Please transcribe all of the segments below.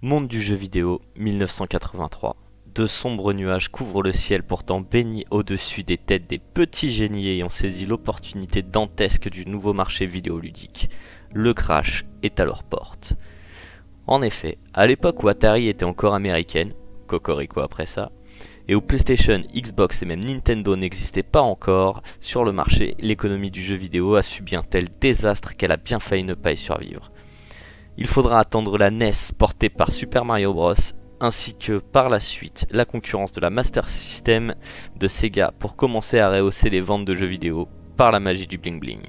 Monde du jeu vidéo, 1983. De sombres nuages couvrent le ciel pourtant béni au-dessus des têtes des petits génies ayant saisi l'opportunité dantesque du nouveau marché vidéoludique. Le crash est à leur porte. En effet, à l'époque où Atari était encore américaine, cocorico après ça, et où PlayStation, Xbox et même Nintendo n'existaient pas encore sur le marché, l'économie du jeu vidéo a subi un tel désastre qu'elle a bien failli ne pas y survivre. Il faudra attendre la NES portée par Super Mario Bros, ainsi que par la suite la concurrence de la Master System de Sega pour commencer à rehausser les ventes de jeux vidéo par la magie du bling bling.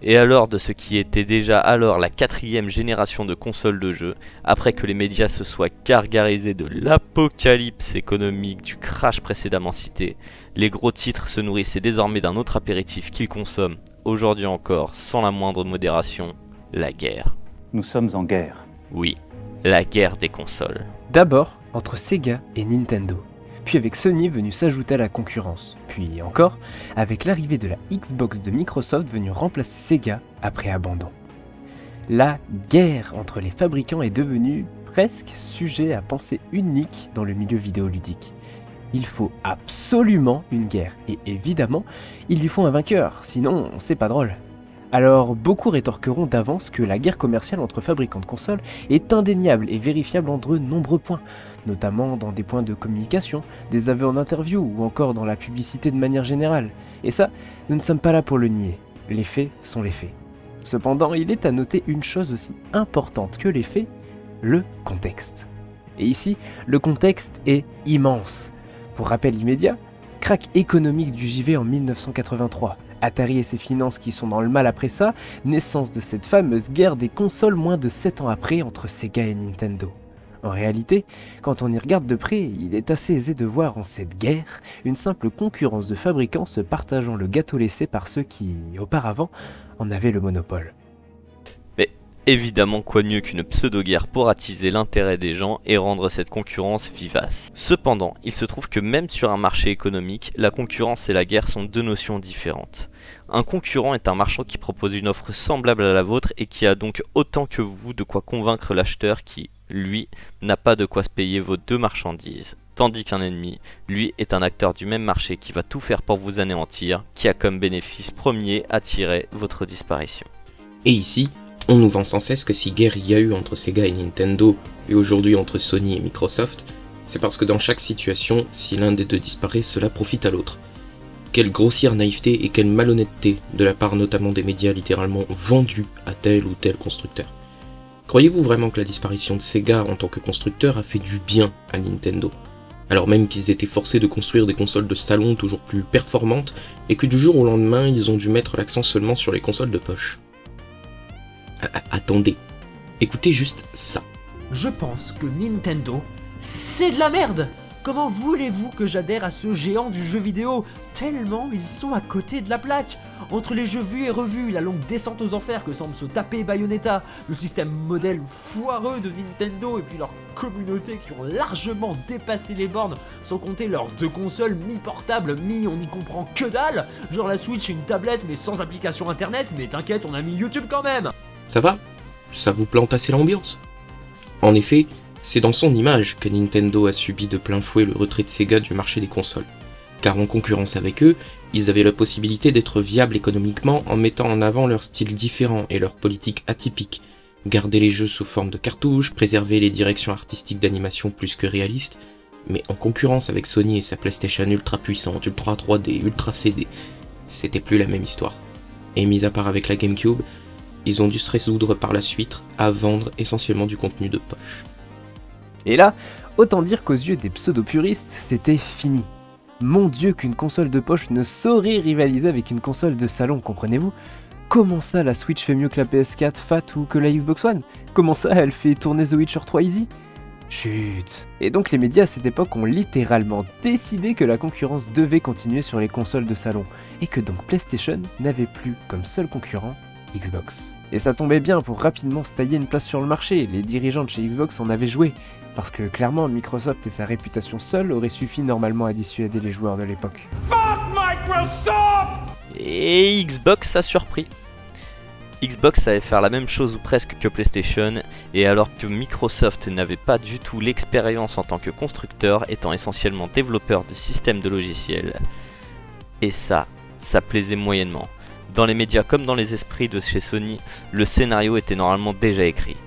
Et alors de ce qui était déjà alors la 4e génération de consoles de jeux, après que les médias se soient gargarisés de l'apocalypse économique du crash précédemment cité, les gros titres se nourrissaient désormais d'un autre apéritif qu'ils consomment, aujourd'hui encore, sans la moindre modération, la guerre. Nous sommes en guerre. Oui, la guerre des consoles. D'abord entre Sega et Nintendo, puis avec Sony venu s'ajouter à la concurrence, puis encore avec l'arrivée de la Xbox de Microsoft venue remplacer Sega après abandon. La guerre entre les fabricants est devenue presque sujet à pensée unique dans le milieu vidéoludique. Il faut absolument une guerre, et évidemment, il lui faut un vainqueur, sinon c'est pas drôle. Alors beaucoup rétorqueront d'avance que la guerre commerciale entre fabricants de consoles est indéniable et vérifiable en de nombreux points, notamment dans des points de communication, des aveux en interview ou encore dans la publicité de manière générale. Et ça, nous ne sommes pas là pour le nier. Les faits sont les faits. Cependant, il est à noter une chose aussi importante que les faits, le contexte. Et ici, le contexte est immense. Pour rappel immédiat, crack économique du JV en 1983. Atari et ses finances qui sont dans le mal après ça, naissance de cette fameuse guerre des consoles moins de 7 ans après entre Sega et Nintendo. En réalité, quand on y regarde de près, il est assez aisé de voir en cette guerre une simple concurrence de fabricants se partageant le gâteau laissé par ceux qui, auparavant, en avaient le monopole. Mais évidemment, quoi de mieux qu'une pseudo-guerre pour attiser l'intérêt des gens et rendre cette concurrence vivace. Cependant, il se trouve que même sur un marché économique, la concurrence et la guerre sont deux notions différentes. Un concurrent est un marchand qui propose une offre semblable à la vôtre et qui a donc autant que vous de quoi convaincre l'acheteur qui, lui, n'a pas de quoi se payer vos deux marchandises. Tandis qu'un ennemi, lui, est un acteur du même marché qui va tout faire pour vous anéantir, qui a comme bénéfice premier attirer votre disparition. Et ici, on nous vend sans cesse que si guerre il y a eu entre Sega et Nintendo, et aujourd'hui entre Sony et Microsoft, c'est parce que dans chaque situation, si l'un des deux disparaît, cela profite à l'autre. Quelle grossière naïveté et quelle malhonnêteté de la part notamment des médias littéralement vendus à tel ou tel constructeur. Croyez-vous vraiment que la disparition de Sega en tant que constructeur a fait du bien à Nintendo, alors même qu'ils étaient forcés de construire des consoles de salon toujours plus performantes et que du jour au lendemain ils ont dû mettre l'accent seulement sur les consoles de poche? Attendez, écoutez juste ça. Je pense que Nintendo, c'est de la merde. Comment voulez-vous que j'adhère à ce géant du jeu vidéo? Tellement ils sont à côté de la plaque. Entre les jeux vus et revus, la longue descente aux enfers que semble se taper Bayonetta, le système modèle foireux de Nintendo et puis leur communauté qui ont largement dépassé les bornes, sans compter leurs deux consoles mi-portables, mi-on n'y comprend que dalle, genre la Switch et une tablette mais sans application internet, mais t'inquiète on a mis YouTube quand même. Ça va? Ça vous plante assez l'ambiance? En effet, c'est dans son image que Nintendo a subi de plein fouet le retrait de Sega du marché des consoles. Car en concurrence avec eux, ils avaient la possibilité d'être viables économiquement en mettant en avant leur style différent et leur politique atypique. Garder les jeux sous forme de cartouches, préserver les directions artistiques d'animation plus que réalistes, mais en concurrence avec Sony et sa PlayStation ultra puissante, ultra 3D, ultra CD, c'était plus la même histoire. Et mis à part avec la GameCube, ils ont dû se résoudre par la suite à vendre essentiellement du contenu de poche. Et là, autant dire qu'aux yeux des pseudo-puristes, c'était fini. Mon Dieu, qu'une console de poche ne saurait rivaliser avec une console de salon, comprenez-vous? Comment ça la Switch fait mieux que la PS4 Fat ou que la Xbox One? Comment ça elle fait tourner The Witcher 3 easy? Chut. Et donc les médias à cette époque ont littéralement décidé que la concurrence devait continuer sur les consoles de salon, et que donc PlayStation n'avait plus comme seul concurrent Xbox. Et ça tombait bien pour rapidement se tailler une place sur le marché, les dirigeants de chez Xbox en avaient joué, parce que clairement Microsoft et sa réputation seule auraient suffi normalement à dissuader les joueurs de l'époque. Et Xbox a surpris. Xbox savait faire la même chose ou presque que PlayStation, et alors que Microsoft n'avait pas du tout l'expérience en tant que constructeur, étant essentiellement développeur de systèmes de logiciels. Et ça plaisait moyennement. Dans les médias comme dans les esprits de chez Sony, le scénario était normalement déjà écrit.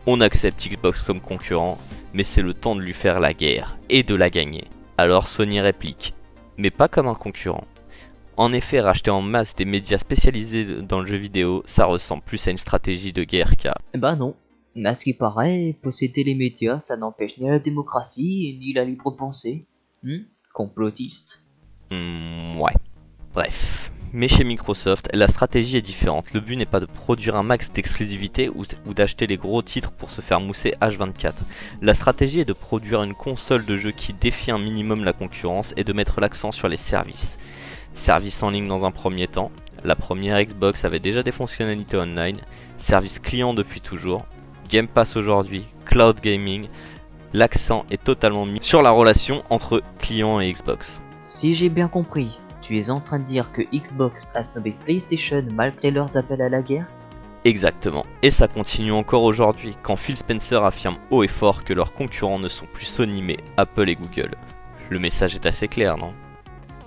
On accepte Xbox comme concurrent, mais c'est le temps de lui faire la guerre, et de la gagner. Alors Sony réplique, mais pas comme un concurrent. En effet, racheter en masse des médias spécialisés dans le jeu vidéo, ça ressemble plus à une stratégie de guerre qu'à... Bah non. À ce qui paraît, posséder les médias, ça n'empêche ni la démocratie, ni la libre pensée. Complotiste. Ouais. Bref. Mais chez Microsoft, la stratégie est différente. Le but n'est pas de produire un max d'exclusivité ou d'acheter les gros titres pour se faire mousser H24. La stratégie est de produire une console de jeu qui défie un minimum la concurrence et de mettre l'accent sur les services. Service en ligne dans un premier temps, la première Xbox avait déjà des fonctionnalités online, service client depuis toujours, Game Pass aujourd'hui, cloud gaming, l'accent est totalement mis sur la relation entre client et Xbox. Si j'ai bien compris, tu es en train de dire que Xbox a snobé PlayStation malgré leurs appels à la guerre? Exactement, et ça continue encore aujourd'hui quand Phil Spencer affirme haut et fort que leurs concurrents ne sont plus Sony mais Apple et Google. Le message est assez clair, non ?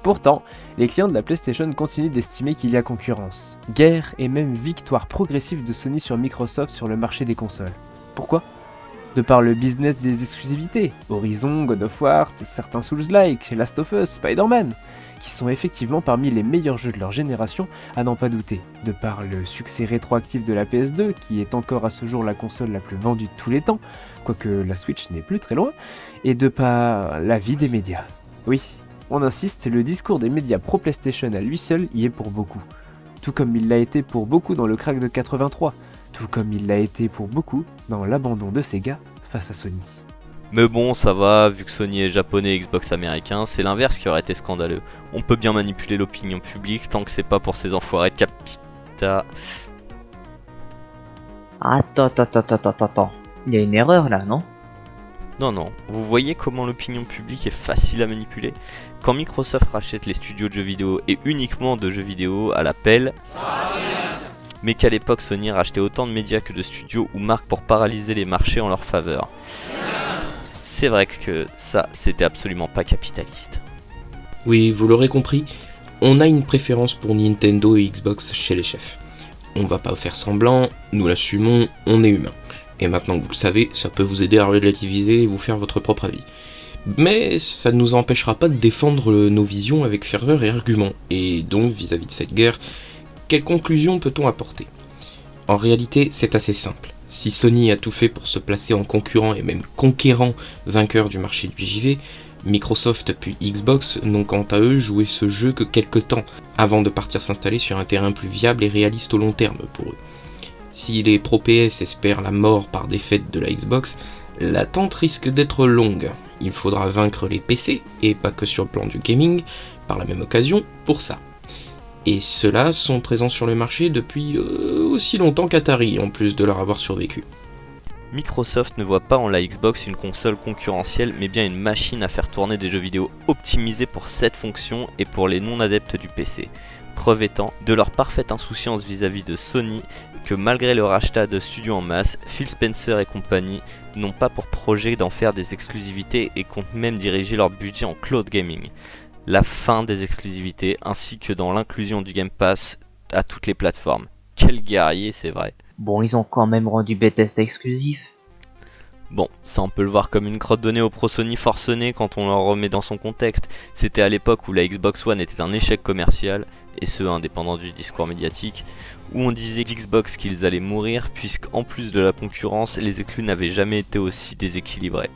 Pourtant, les clients de la PlayStation continuent d'estimer qu'il y a concurrence, guerre et même victoire progressive de Sony sur Microsoft sur le marché des consoles. Pourquoi ? De par le business des exclusivités, Horizon, God of War, certains Souls-like, Last of Us, Spider-Man, qui sont effectivement parmi les meilleurs jeux de leur génération, à n'en pas douter. De par le succès rétroactif de la PS2, qui est encore à ce jour la console la plus vendue de tous les temps, quoique la Switch n'est plus très loin, et de par la vie des médias. Oui, on insiste, le discours des médias pro-PlayStation à lui seul y est pour beaucoup. Tout comme il l'a été pour beaucoup dans le crack de 83, tout comme il l'a été pour beaucoup dans l'abandon de Sega face à Sony. Mais bon, ça va, vu que Sony est japonais et Xbox américain, c'est l'inverse qui aurait été scandaleux. On peut bien manipuler l'opinion publique tant que c'est pas pour ces enfoirés de capita... Attends. Il y a une erreur là, non? Non, vous voyez comment l'opinion publique est facile à manipuler? Quand Microsoft rachète les studios de jeux vidéo et uniquement de jeux vidéo à l'appel, mais qu'à l'époque Sony rachetait autant de médias que de studios ou marques pour paralyser les marchés en leur faveur. C'est vrai que ça, c'était absolument pas capitaliste. Oui, vous l'aurez compris, on a une préférence pour Nintendo et Xbox chez les chefs. On va pas faire semblant, nous l'assumons, on est humain. Et maintenant que vous le savez, ça peut vous aider à relativiser et vous faire votre propre avis. Mais ça ne nous empêchera pas de défendre nos visions avec ferveur et argument. Et donc, vis-à-vis de cette guerre, quelle conclusion peut-on apporter ? En réalité, c'est assez simple. Si Sony a tout fait pour se placer en concurrent et même conquérant vainqueur du marché du JV, Microsoft puis Xbox n'ont quant à eux joué ce jeu que quelques temps, avant de partir s'installer sur un terrain plus viable et réaliste au long terme pour eux. Si les pro-PS espèrent la mort par défaite de la Xbox, l'attente risque d'être longue. Il faudra vaincre les PC, et pas que sur le plan du gaming, par la même occasion, pour ça. Et ceux-là sont présents sur le marché depuis aussi longtemps qu'Atari, en plus de leur avoir survécu. Microsoft ne voit pas en la Xbox une console concurrentielle, mais bien une machine à faire tourner des jeux vidéo optimisés pour cette fonction et pour les non-adeptes du PC. Preuve étant de leur parfaite insouciance vis-à-vis de Sony, que malgré le rachat de studios en masse, Phil Spencer et compagnie n'ont pas pour projet d'en faire des exclusivités et comptent même diriger leur budget en cloud gaming. La fin des exclusivités ainsi que dans l'inclusion du Game Pass à toutes les plateformes. Quel guerrier, c'est vrai. Bon, ils ont quand même rendu Bethesda exclusif. Bon, ça on peut le voir comme une crotte donnée au pro Sony forcené quand on le remet dans son contexte. C'était à l'époque où la Xbox One était un échec commercial, et ce indépendant du discours médiatique, où on disait Xbox qu'ils allaient mourir puisqu'en plus de la concurrence, les exclus n'avaient jamais été aussi déséquilibrés.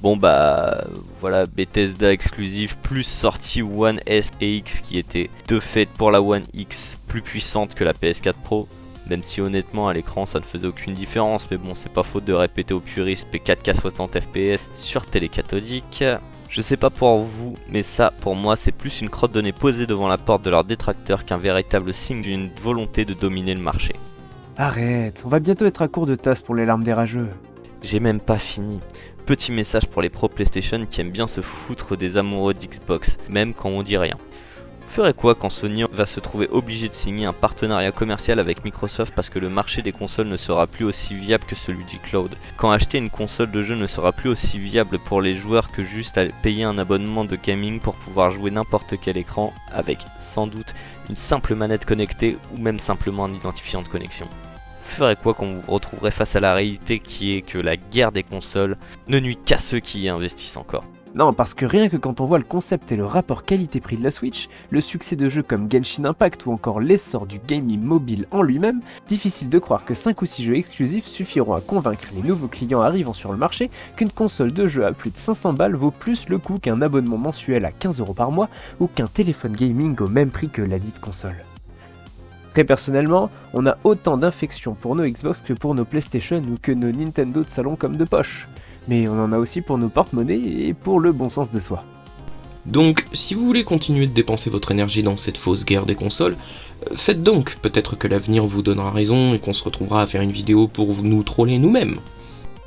Bon bah voilà, Bethesda exclusive plus sortie One S et X qui était de fait pour la One X plus puissante que la PS4 Pro. Même si honnêtement à l'écran ça ne faisait aucune différence, mais bon c'est pas faute de répéter aux puristes 4K 60 FPS sur télé cathodique. Je sais pas pour vous, mais ça pour moi c'est plus une crotte de nez posée devant la porte de leurs détracteurs qu'un véritable signe d'une volonté de dominer le marché. Arrête, on va bientôt être à court de tasse pour les larmes des rageux. J'ai même pas fini. Petit message pour les pro PlayStation qui aiment bien se foutre des amoureux d'Xbox, même quand on dit rien. Ferait quoi quand Sony va se trouver obligé de signer un partenariat commercial avec Microsoft parce que le marché des consoles ne sera plus aussi viable que celui du cloud? Quand acheter une console de jeu ne sera plus aussi viable pour les joueurs que juste à payer un abonnement de gaming pour pouvoir jouer n'importe quel écran avec sans doute une simple manette connectée ou même simplement un identifiant de connexion. Ferait quoi quand vous vous retrouverez face à la réalité qui est que la guerre des consoles ne nuit qu'à ceux qui y investissent encore? Non, parce que rien que quand on voit le concept et le rapport qualité-prix de la Switch, le succès de jeux comme Genshin Impact ou encore l'essor du gaming mobile en lui-même, difficile de croire que 5 ou 6 jeux exclusifs suffiront à convaincre les nouveaux clients arrivant sur le marché qu'une console de jeu à plus de 500 balles vaut plus le coup qu'un abonnement mensuel à 15 € par mois ou qu'un téléphone gaming au même prix que la dite console. Très personnellement, on a autant d'infections pour nos Xbox que pour nos PlayStation ou que nos Nintendo de salon comme de poche. Mais on en a aussi pour nos porte-monnaies et pour le bon sens de soi. Donc, si vous voulez continuer de dépenser votre énergie dans cette fausse guerre des consoles, faites donc, peut-être que l'avenir vous donnera raison et qu'on se retrouvera à faire une vidéo pour nous troller nous-mêmes.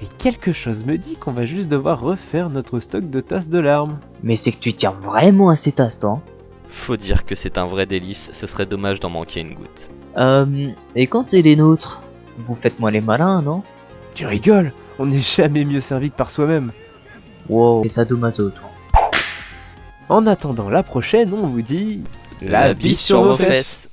Et quelque chose me dit qu'on va juste devoir refaire notre stock de tasses de larmes. Mais c'est que tu tiens vraiment à ces tasses, toi. Faut dire que c'est un vrai délice, ce serait dommage d'en manquer une goutte. Et quand c'est les nôtres? Vous faites moins les malins, non? Tu rigoles, on n'est jamais mieux servi que par soi-même. Wow, c'est sadomaso, toi. En attendant la prochaine, on vous dit... La bise sur vos fesses.